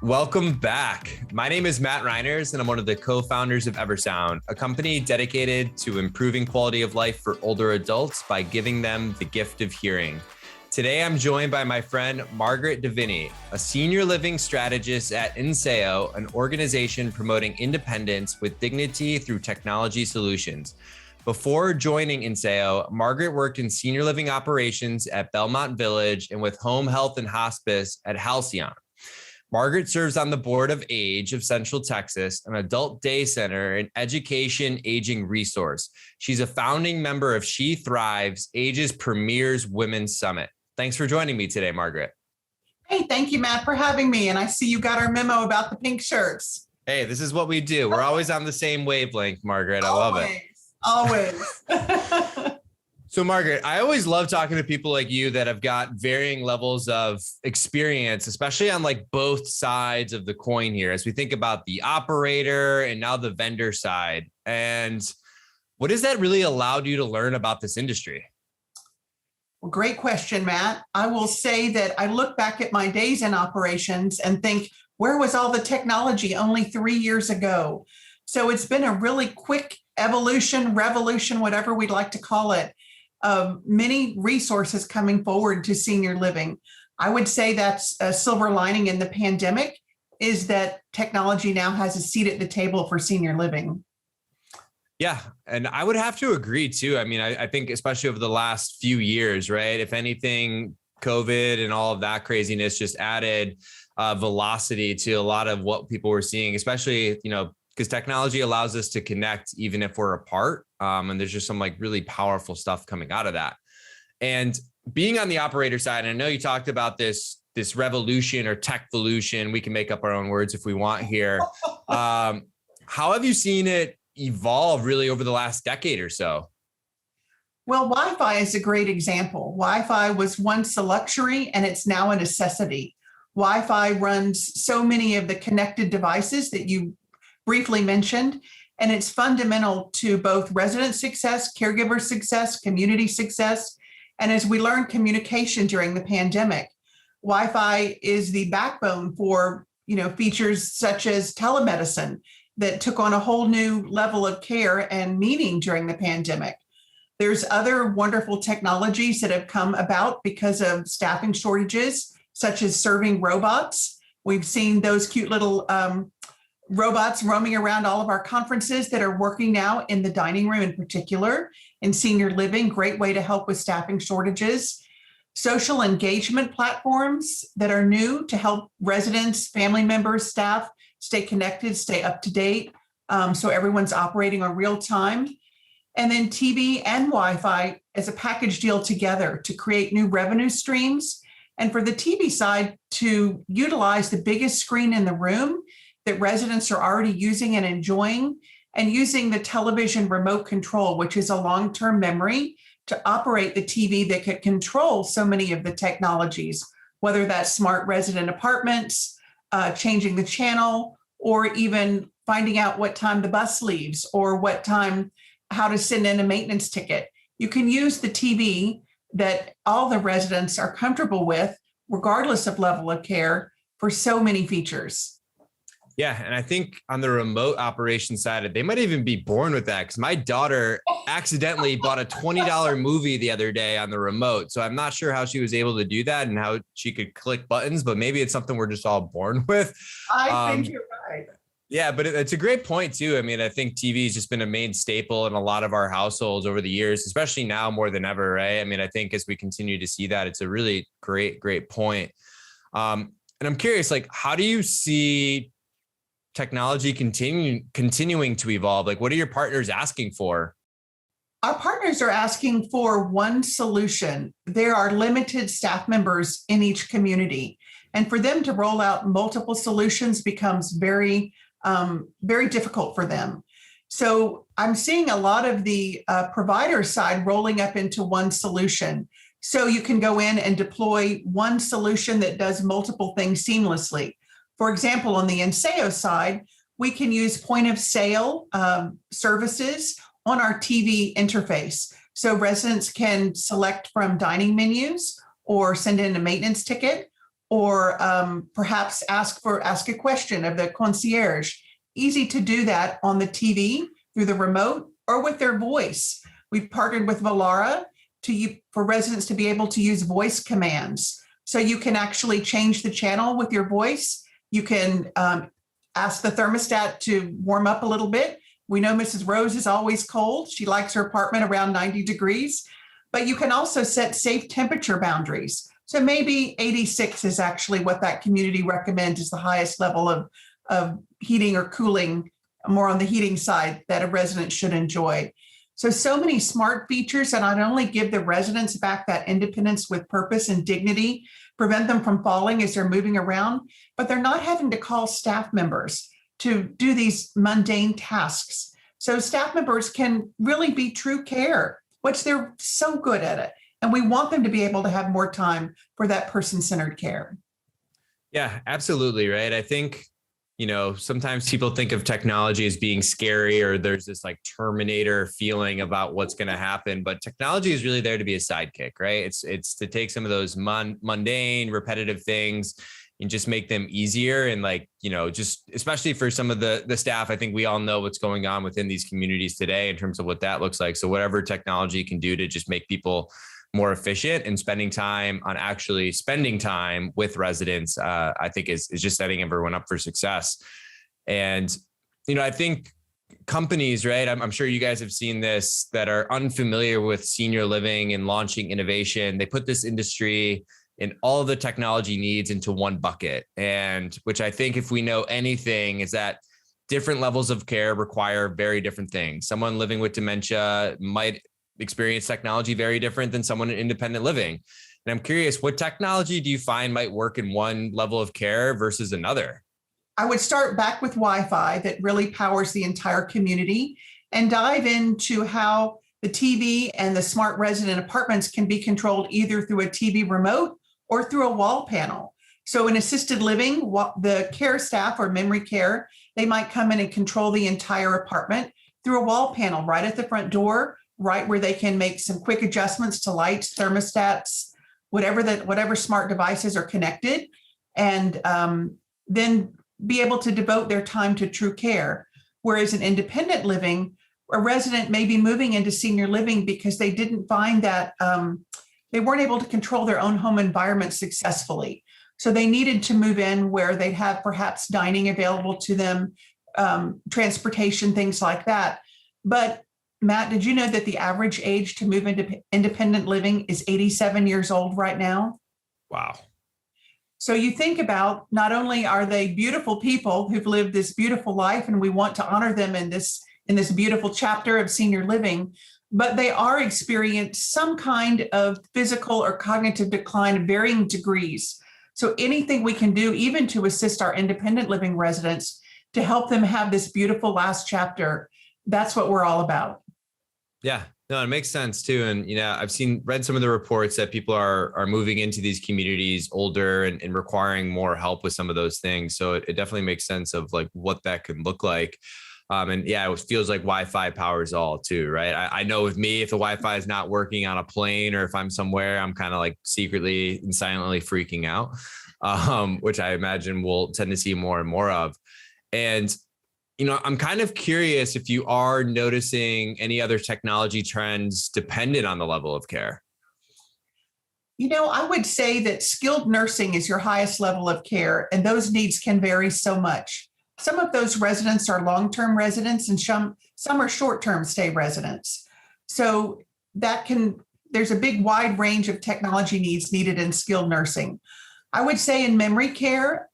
Welcome back. My name is Matt Reiners, and I'm one of the co-founders of Eversound, a company dedicated to improving quality of life for older adults by giving them the gift of hearing. Today, I'm joined by my friend, Margaret DeVinney, a senior living strategist at Enseo, an organization promoting independence with dignity through technology solutions. Before joining Enseo, Margaret worked in senior living operations at Belmont Village and with home health and hospice at Halcyon. Margaret serves on the board of AGE of Central Texas, an adult day center and education aging resource. She's a founding member of She Thrives, AGE's premier women's summit. Thanks for joining me today, Margaret. Hey, thank you, Matt, for having me. And I see you got our memo about the pink shirts. Hey, this is what we do. We're always on the same wavelength, Margaret. I love it. Always. So Margaret, I always love talking to people like you that have got varying levels of experience, especially on like both sides of the coin here, as we think about the operator and now the vendor side. And what has that really allowed you to learn about this industry? Well, great question, Matt. I will say that I look back at my days in operations and think, where was all the technology only 3 years ago? So it's been a really quick evolution, revolution, whatever we'd like to call it, of many resources coming forward to senior living. I would say that's a silver lining in the pandemic is that technology now has a seat at the table for senior living. Yeah, and I would have to agree too. I mean, I think especially over the last few years, right? If anything, COVID and all of that craziness just added velocity to a lot of what people were seeing, especially, because technology allows us to connect even if we're apart. And there's just some like really powerful stuff coming out of that. And being on the operator side, and I know you talked about this revolution or techvolution. We can make up our own words if we want here. How have you seen it evolve really over the last decade or so? Well, Wi-Fi is a great example. Wi-Fi was once a luxury and it's now a necessity. Wi-Fi runs so many of the connected devices that you briefly mentioned, and it's fundamental to both resident success, caregiver success, community success. And as we learned communication during the pandemic, Wi-Fi is the backbone for, features such as telemedicine that took on a whole new level of care and meaning during the pandemic. There's other wonderful technologies that have come about because of staffing shortages, such as serving robots. We've seen those cute little robots roaming around all of our conferences that are working now in the dining room in particular, in senior living, great way to help with staffing shortages. Social engagement platforms that are new to help residents, family members, staff stay connected, stay up to date, so everyone's operating on real time. And then TV and Wi-Fi as a package deal together to create new revenue streams. And for the TV side, to utilize the biggest screen in the room that residents are already using and enjoying, and using the television remote control, which is a long-term memory, to operate the TV that could control so many of the technologies, whether that's smart resident apartments, changing the channel, or even finding out what time the bus leaves or how to send in a maintenance ticket. You can use the TV that all the residents are comfortable with, regardless of level of care, for so many features. Yeah. And I think on the remote operation side, they might even be born with that, because my daughter accidentally bought a $20 movie the other day on the remote. So I'm not sure how she was able to do that and how she could click buttons, but maybe it's something we're just all born with. I think you're right. Yeah, but it's a great point too. I mean, I think TV has just been a main staple in a lot of our households over the years, especially now more than ever, right? I mean, I think as we continue to see that, it's a really great point. And I'm curious, like, how do you see technology continuing to evolve? Like, what are your partners asking for? Our partners are asking for one solution. There are limited staff members in each community, and for them to roll out multiple solutions becomes very difficult for them. So I'm seeing a lot of the provider side rolling up into one solution. So you can go in and deploy one solution that does multiple things seamlessly. For example, on the Enseo side, we can use point of sale services on our TV interface. So residents can select from dining menus or send in a maintenance ticket, or perhaps ask a question of the concierge. Easy to do that on the TV, through the remote, or with their voice. We've partnered with Valara for residents to be able to use voice commands. So you can actually change the channel with your voice. You can ask the thermostat to warm up a little bit. We know Mrs. Rose is always cold. She likes her apartment around 90 degrees, but you can also set safe temperature boundaries. So maybe 86 is actually what that community recommends is the highest level of heating or cooling, more on the heating side, that a resident should enjoy. So many smart features that not only give the residents back that independence with purpose and dignity, prevent them from falling as they're moving around, but they're not having to call staff members to do these mundane tasks. So staff members can really be true care, which they're so good at it. And we want them to be able to have more time for that person-centered care. Yeah, absolutely. Right. I think, sometimes people think of technology as being scary, or there's this like Terminator feeling about what's going to happen, but technology is really there to be a sidekick, right? It's to take some of those mundane, repetitive things and just make them easier. And just especially for some of the staff, I think we all know what's going on within these communities today in terms of what that looks like. So whatever technology can do to just make people more efficient and spending time with residents, I think is just setting everyone up for success. And, I think companies, right? I'm sure you guys have seen this, that are unfamiliar with senior living and launching innovation. They put this industry and all the technology needs into one bucket. And which I think, if we know anything, is that different levels of care require very different things. Someone living with dementia might experience technology very different than someone in independent living. And I'm curious, what technology do you find might work in one level of care versus another? I would start back with Wi-Fi that really powers the entire community, and dive into how the TV and the smart resident apartments can be controlled either through a TV remote or through a wall panel. So in assisted living, the care staff or memory care, they might come in and control the entire apartment through a wall panel right at the front door, right where they can make some quick adjustments to lights, thermostats, whatever smart devices are connected, and then be able to devote their time to true care. Whereas in independent living, a resident may be moving into senior living because they didn't find that they weren't able to control their own home environment successfully. So they needed to move in where they'd have perhaps dining available to them, transportation, things like that. But Matt, did you know that the average age to move into independent living is 87 years old right now? Wow. So you think about, not only are they beautiful people who've lived this beautiful life, and we want to honor them in this beautiful chapter of senior living, but they are experiencing some kind of physical or cognitive decline of varying degrees. So anything we can do, even to assist our independent living residents, to help them have this beautiful last chapter, that's what we're all about. Yeah, no, it makes sense too. And, I've read some of the reports that people are moving into these communities older and requiring more help with some of those things. So it definitely makes sense of like what that could look like. And yeah, it feels like Wi-Fi powers all too, right? I know with me, if the Wi-Fi is not working on a plane, or if I'm somewhere, I'm kind of like secretly and silently freaking out, which I imagine we'll tend to see more and more of. And I'm kind of curious if you are noticing any other technology trends dependent on the level of care. I would say that skilled nursing is your highest level of care, and those needs can vary so much. Some of those residents are long-term residents, and some are short-term stay residents. So there's a big wide range of technology needs needed in skilled nursing. I would say in memory care,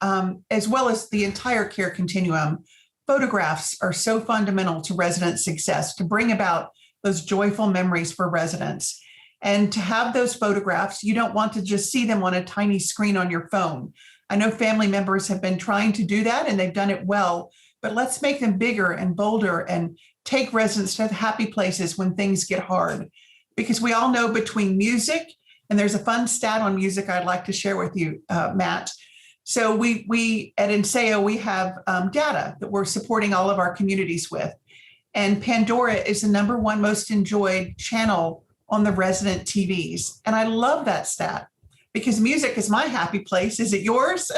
as well as the entire care continuum, photographs are so fundamental to resident success, to bring about those joyful memories for residents. And to have those photographs, you don't want to just see them on a tiny screen on your phone. I know family members have been trying to do that, and they've done it well, but let's make them bigger and bolder and take residents to happy places when things get hard. Because we all know, between music, and there's a fun stat on music I'd like to share with you, Matt. So we at Enseo, we have data that we're supporting all of our communities with. And Pandora is the #1 most enjoyed channel on the resident TVs. And I love that stat, because music is my happy place. Is it yours?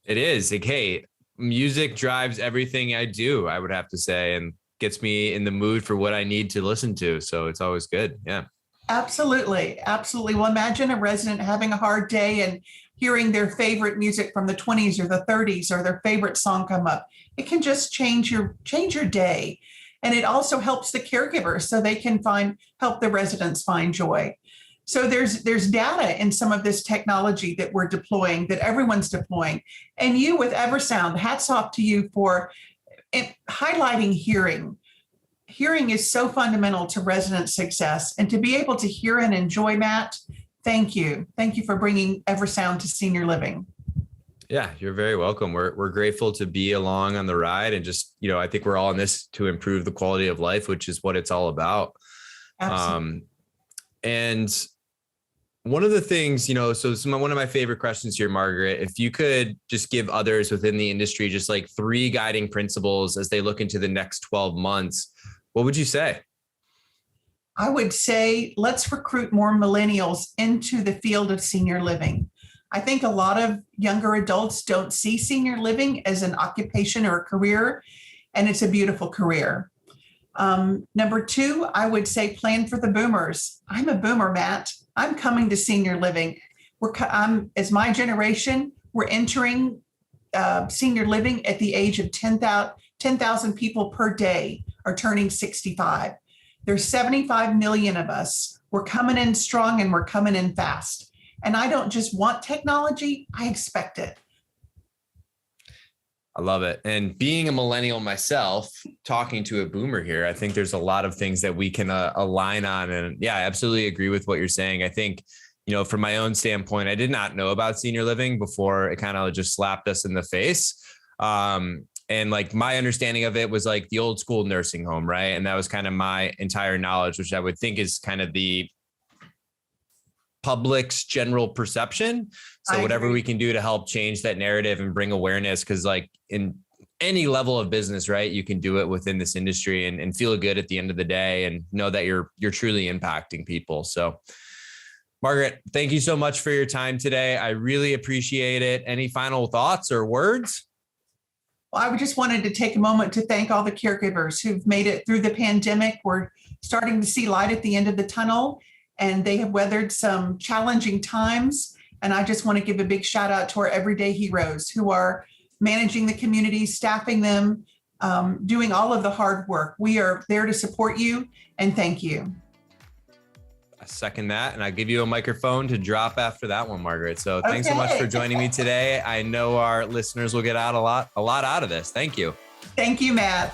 It is. Like, hey, music drives everything I do, I would have to say, and gets me in the mood for what I need to listen to. So it's always good. Yeah. Absolutely. Absolutely. Well, imagine a resident having a hard day and hearing their favorite music from the 20s or the 30s or their favorite song come up. It can just change your day. And it also helps the caregiver so they can help the residents find joy. So there's data in some of this technology that we're deploying, that everyone's deploying. And you with Eversound, hats off to you for highlighting hearing. Hearing is so fundamental to resident success. And to be able to hear and enjoy, Matt, thank you. Thank you for bringing Eversound to senior living. Yeah, you're very welcome. We're grateful to be along on the ride, and just, I think we're all in this to improve the quality of life, which is what it's all about. Absolutely. And one of the things, one of my favorite questions here, Margaret, if you could just give others within the industry just like 3 guiding principles as they look into the next 12 months, what would you say? I would say, let's recruit more millennials into the field of senior living. I think a lot of younger adults don't see senior living as an occupation or a career, and it's a beautiful career. Number 2, I would say plan for the boomers. I'm a boomer, Matt. I'm coming to senior living. As my generation, we're entering senior living at the age of 10,000 people per day are turning 65. There's 75 million of us. We're coming in strong and we're coming in fast. And I don't just want technology, I expect it. I love it. And being a millennial myself, talking to a boomer here, I think there's a lot of things that we can align on. And yeah, I absolutely agree with what you're saying. I think, from my own standpoint, I did not know about senior living before it kind of just slapped us in the face. And like my understanding of it was like the old school nursing home, right? And that was kind of my entire knowledge, which I would think is kind of the public's general perception. So whatever we can do to help change that narrative and bring awareness, because like in any level of business, right, you can do it within this industry and feel good at the end of the day and know that you're truly impacting people. So Margaret, thank you so much for your time today. I really appreciate it. Any final thoughts or words? Well, I just wanted to take a moment to thank all the caregivers who've made it through the pandemic. We're starting to see light at the end of the tunnel, and they have weathered some challenging times. And I just want to give a big shout out to our everyday heroes who are managing the community, staffing them, doing all of the hard work. We are there to support you, and thank you. I second that, and I give you a microphone to drop after that one, Margaret. So thanks so much for joining me today. I know our listeners will get out a lot out of this. Thank you. Thank you, Matt.